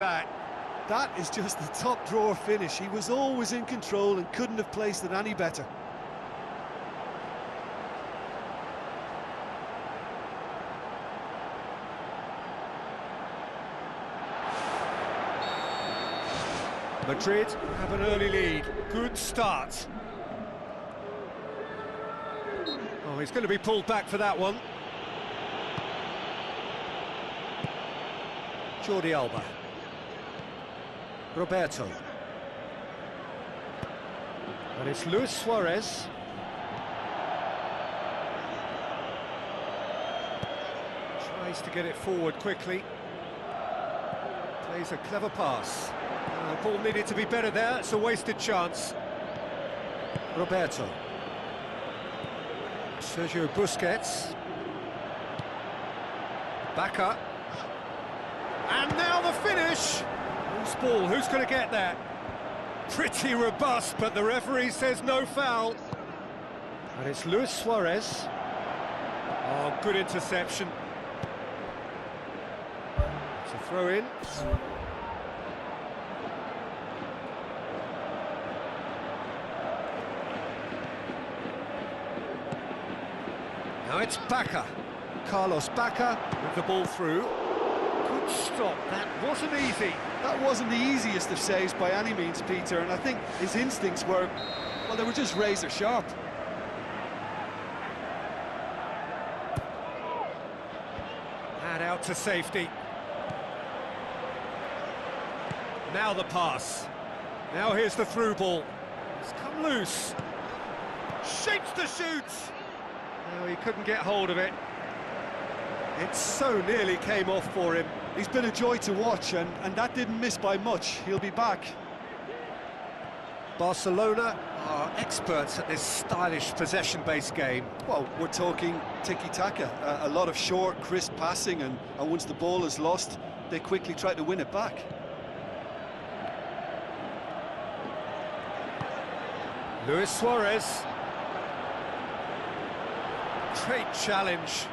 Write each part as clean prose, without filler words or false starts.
Back. That is just the top drawer finish. He was always in control and couldn't have placed it any better. Madrid have an early lead. Good start. Oh, he's going to be pulled back for that one. Jordi Alba. Roberto. And it's Luis Suarez. Tries to get it forward quickly. Plays a clever pass. The ball needed to be better there, it's a wasted chance. Roberto. Sergio Busquets. Bacca. And now the finish! Whose ball? Who's going to get that? Pretty robust, but the referee says no foul. And it's Luis Suarez. Oh, good interception. It's a throw-in. Now it's Bacca. Carlos Bacca with the ball through. Good stop, that wasn't easy. That wasn't the easiest of saves by any means, Peter, and I think his instincts were, well, they were just razor sharp. And out to safety. Now the pass. Now here's the through ball. It's come loose. Shapes to shoot. No, he couldn't get hold of it. It so nearly came off for him. He's been a joy to watch, and that didn't miss by much. He'll be back. Barcelona are experts at this stylish possession-based game. Well, we're talking tiki-taka. A lot of short, crisp passing, and once the ball is lost, they quickly try to win it back. Luis Suarez. Great challenge.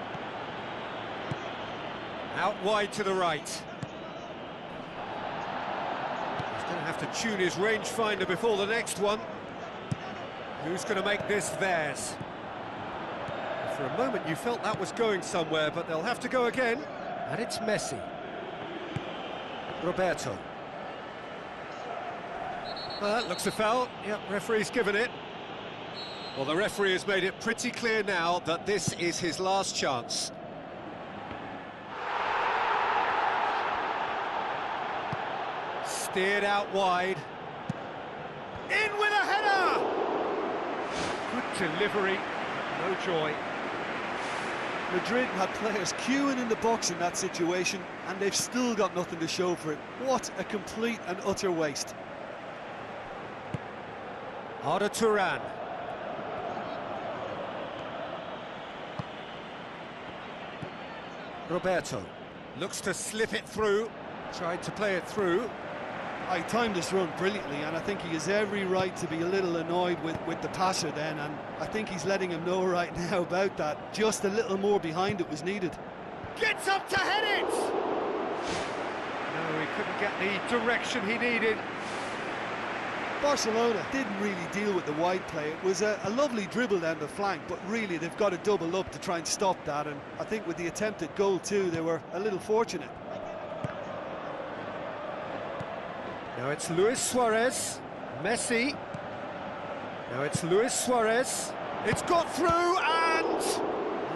Out wide to the right. He's going to have to tune his rangefinder before the next one. Who's going to make this theirs? For a moment you felt that was going somewhere, but they'll have to go again. And it's Messi. Roberto. Well, that looks a foul. Yep, referee's given it. Well, the referee has made it pretty clear now that this is his last chance. Steered out wide. In with a header! Good delivery, no joy. Madrid had players queuing in the box in that situation, and they've still got nothing to show for it. What a complete and utter waste. Arda Turan. Roberto looks to slip it through, tried to play it through. I timed this run brilliantly, and I think he has every right to be a little annoyed with the passer then, and I think he's letting him know right now about that. Just a little more behind it was needed. Gets up to head it! No, he couldn't get the direction he needed. Barcelona didn't really deal with the wide play. It was a lovely dribble down the flank, but really they've got to double up to try and stop that, and I think with the attempted goal too, they were a little fortunate. Now it's Luis Suarez, Messi. Now it's Luis Suarez. It's got through and...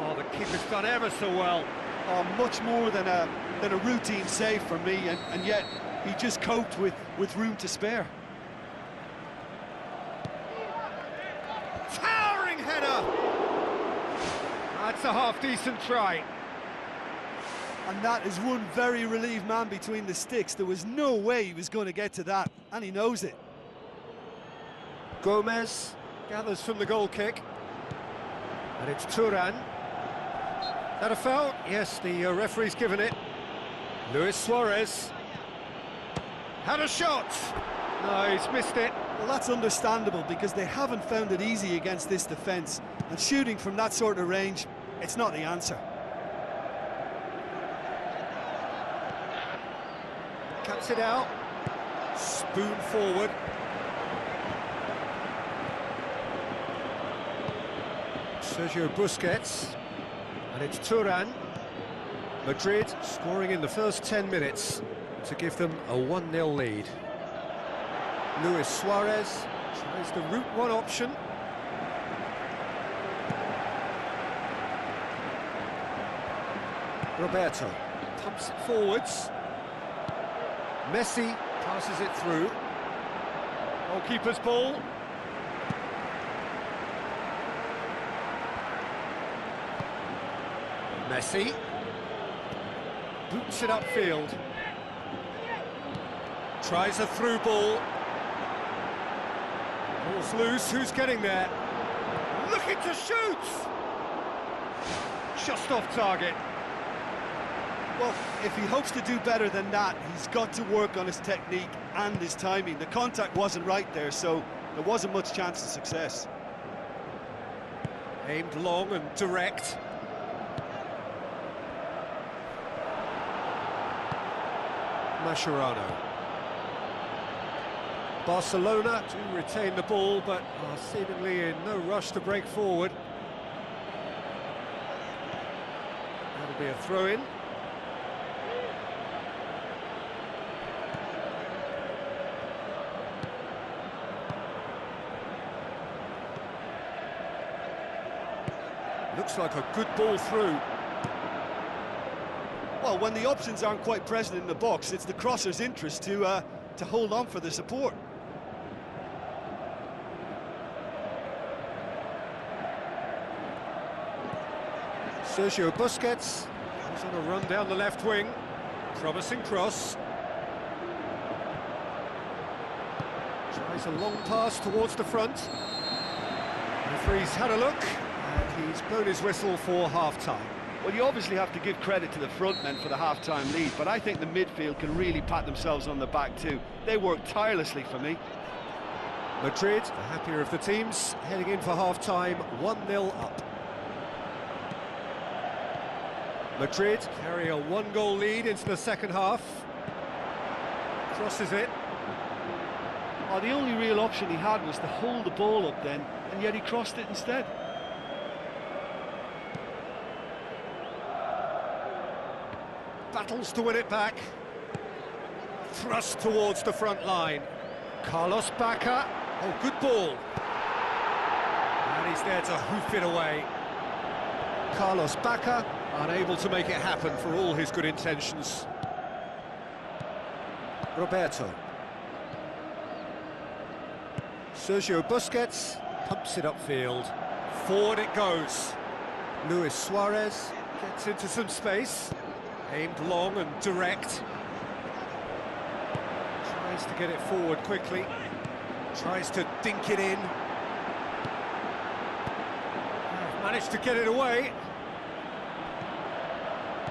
Oh, the keeper's done ever so well. Oh, much more than a routine save for me, and yet he just coped with room to spare. Towering header! That's a half-decent try. And that is one very relieved man between the sticks. There was no way he was going to get to that, and he knows it. Gomez gathers from the goal kick. And it's Turan. That a foul? Yes, the referee's given it. Luis Suarez. Had a shot! No, he's missed it. Well, that's understandable, because they haven't found it easy against this defence. And shooting from that sort of range, it's not the answer. cuts it out. Spoon forward. Sergio Busquets. And it's Thuram. Madrid scoring in the first 10 minutes to give them a 1-0 lead. Luis Suarez tries the route one option. Roberto pumps it forwards. Messi passes it through. Goalkeeper's ball. Messi boots it upfield. Tries a through ball. Ball's loose. Who's getting there? Looking to shoot. Just off target. Well, if he hopes to do better than that, he's got to work on his technique and his timing. The contact wasn't right there, so there wasn't much chance of success. Aimed long and direct. Mascherano. Barcelona do retain the ball, but are seemingly in no rush to break forward. That'll be a throw-in. Looks like a good ball through. Well, when the options aren't quite present in the box, it's the crosser's interest to hold on for the support. Sergio Busquets goes on a run down the left wing. Promising cross. Tries a long pass towards the front. The referee's had a look, and he's blown his whistle for half-time. Well, you obviously have to give credit to the front men for the half-time lead, but I think the midfield can really pat themselves on the back too. They worked tirelessly for me. Madrid, the happier of the teams, heading in for half-time, 1-0 up. Madrid carry a 1-goal lead into the second half. Crosses it. Oh, the only real option he had was to hold the ball up then, and yet he crossed it instead. Battles to win it back. Thrust towards the front line. Carlos Bacca. Oh, good ball. And he's there to hoof it away. Carlos Bacca unable to make it happen for all his good intentions. Roberto. Sergio Busquets pumps it upfield. Forward it goes. Luis Suarez gets into some space. Aimed long and direct. Tries to get it forward quickly. Tries to dink it in. Managed to get it away.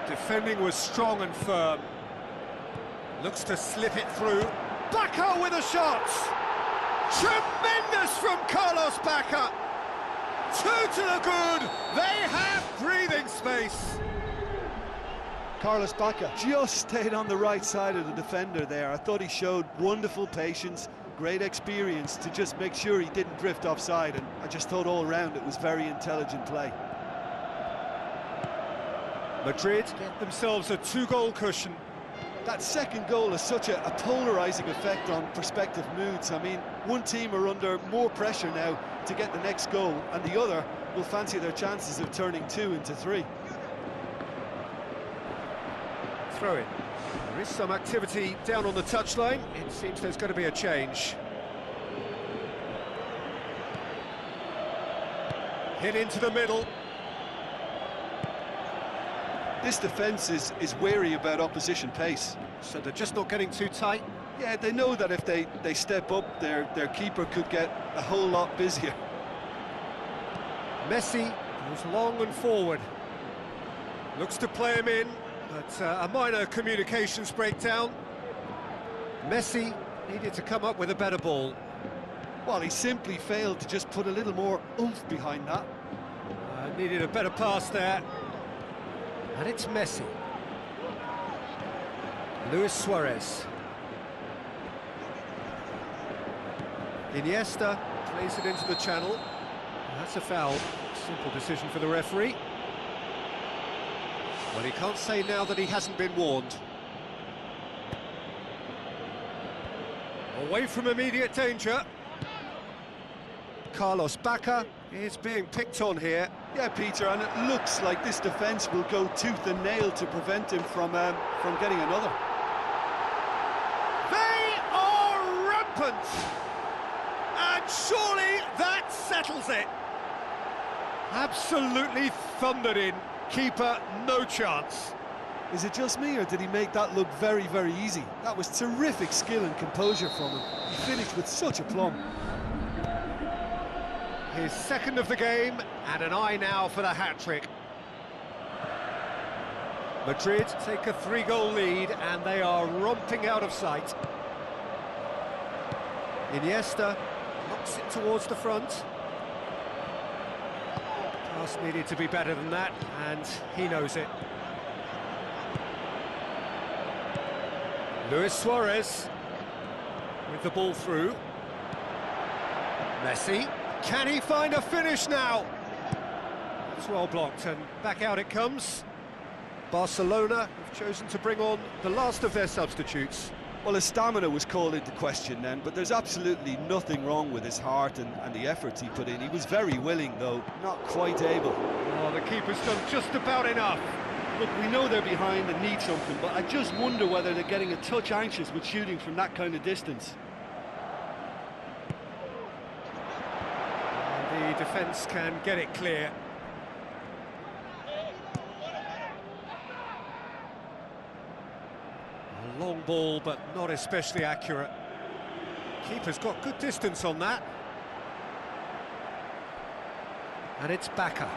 Defending was strong and firm. Looks to slip it through. Bacca with a shot! Tremendous from Carlos Bacca! 2 to the good! They have breathing space! Carlos Bacca just stayed on the right side of the defender there. I thought he showed wonderful patience, great experience to just make sure he didn't drift offside, and I just thought all round it was very intelligent play. Madrid get themselves a 2-goal cushion. That second goal has such a polarising effect on prospective moods. I mean, one team are under more pressure now to get the next goal, and the other will fancy their chances of turning 2 into 3. Throw in. There is some activity down on the touchline. It seems there's going to be a change. Hit into the middle. This defence is wary about opposition pace. So they're just not getting too tight? Yeah, they know that if they step up, their keeper could get a whole lot busier. Messi goes long and forward. Looks to play him in, but a minor communications breakdown. Messi needed to come up with a better ball. Well, he simply failed to just put a little more oomph behind that. Needed a better pass there. And it's Messi. Luis Suarez. Iniesta plays it into the channel. That's a foul. Simple decision for the referee. Well, he can't say now that he hasn't been warned. Away from immediate danger. Carlos Bacca is being picked on here. Yeah, Peter, and it looks like this defence will go tooth and nail to prevent him from getting another. They are rampant! And surely that settles it. Absolutely thundered in. Keeper, no chance. Is it just me, or did he make that look very, very easy? That was terrific skill and composure from him. He finished with such aplomb. His second of the game, and an eye now for the hat-trick. Madrid take a 3-goal lead, and they are romping out of sight. Iniesta knocks it towards the front. Pass needed to be better than that, and he knows it. Luis Suarez with the ball through. Messi. Can he find a finish now? It's well blocked, and back out it comes. Barcelona have chosen to bring on the last of their substitutes. Well, his stamina was called into question then, but there's absolutely nothing wrong with his heart and the efforts he put in. He was very willing, though, not quite able. Oh, the keeper's done just about enough. Look, we know they're behind and need something, but I just wonder whether they're getting a touch anxious with shooting from that kind of distance. And the defence can get it clear. A long ball, but not especially accurate. Keeper's got good distance on that. And it's Bacca.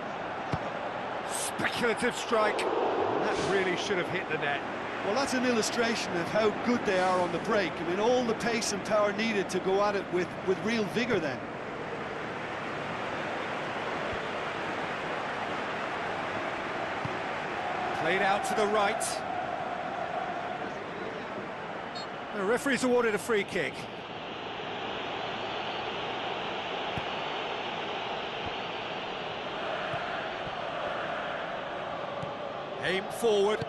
Speculative strike. That really should have hit the net. Well, that's an illustration of how good they are on the break. I mean, all the pace and power needed to go at it with real vigour then. Played out to the right. The referee's awarded a free kick. Aim forward.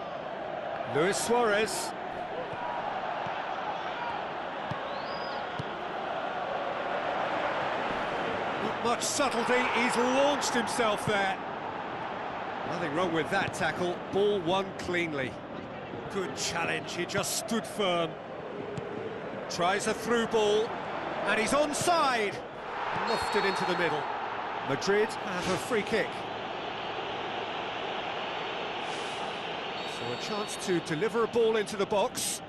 Luis Suarez. Not much subtlety, he's launched himself there. Nothing wrong with that tackle, ball won cleanly. Good challenge, he just stood firm. Tries a through ball, and he's onside. Lofted into the middle. Madrid have a free kick. So a chance to deliver a ball into the box.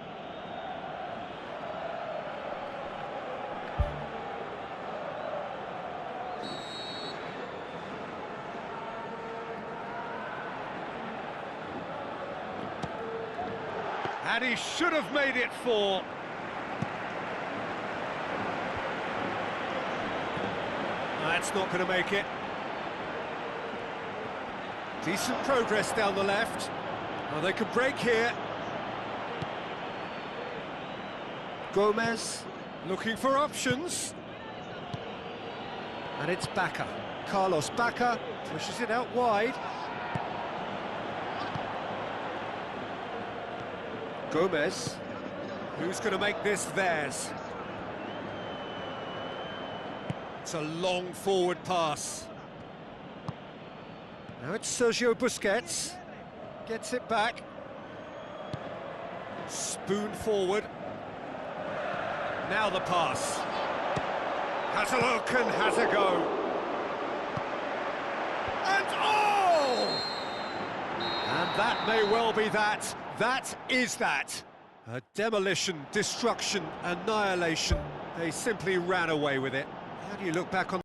And he should have made it 4. That's not going to make it. Decent progress down the left. Well, they could break here. Gomez looking for options. And it's Bacca. Carlos Bacca pushes it out wide. Gomez. Who's going to make this theirs? It's a long forward pass. Now it's Sergio Busquets. Gets it back. Spoon forward. Now the pass. Has a look and has a go. And oh! And that may well be that. That is that. A demolition, destruction, annihilation. They simply ran away with it. How do you look back on